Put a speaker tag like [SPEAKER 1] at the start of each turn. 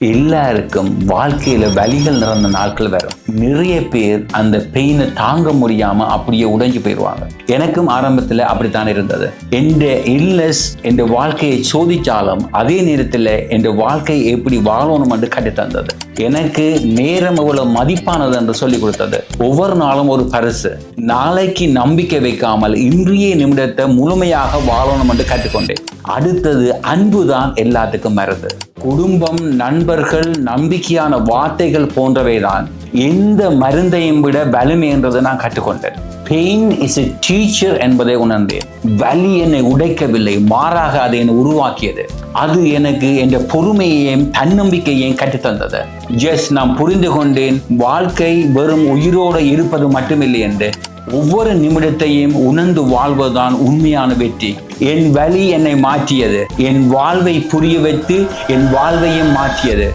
[SPEAKER 1] எல்லாருக்கும் வாழ்க்கையில வலிகள் நிறைந்த நாட்கள் வரும். நிறைய பேர் அந்த பெயினை தாங்க முடியாம அப்படியே உடைஞ்சு போயிடுவாங்க. எனக்கும் ஆரம்பத்துல அப்படித்தான் இருந்தது. எந்த இல்னஸ் என் வாழ்க்கையை சோதிச்சாலும் அதே நேரத்தில் என் வாழ்க்கையை எப்படி வாழணும் என்று கற்றுத்தந்தது. எனக்கு நேரம் எவ்வளவு மதிப்பானது என்று சொல்லிக் கொடுத்தது. ஒவ்வொரு நாளும் ஒரு பரிசு. நாளைக்கு நம்பிக்கை வைக்காமல் இன்றைய நிமிடத்தை முழுமையாக வாழணும் என்று கற்றுக்கொண்டேன். அடுத்தது அன்புதான் எல்லாத்துக்கும் மருந்து. குடும்பம், நண்பர்கள், நம்பிக்கையான வார்த்தைகள் போன்றவைதான் எந்த மருந்தையும் விட வலிமை என்றதை நான் கற்றுக்கொண்டேன். பெயின் இஸ் எ டீச்சர் என்பதை உணர்ந்தேன். வலி என்னை உடைக்கவில்லை, மாறாக அதை என்னை உருவாக்கியது. அது எனக்கு என்ற பொறுமையையும் தன்னம்பிக்கையையும் கற்றுத்தந்தது. நான் புரிந்து கொண்டேன், வாழ்க்கை வெறும் உயிரோடு இருப்பது மட்டுமில்லை என்று. ஒவ்வொரு நிமிடத்தையும் உணர்ந்து வாழ்வதுதான் உண்மையான வெற்றி. என் வலி என்னை மாற்றியது. என் வாழ்வை புரிய வைத்து என் வாழ்வையும் மாற்றியது.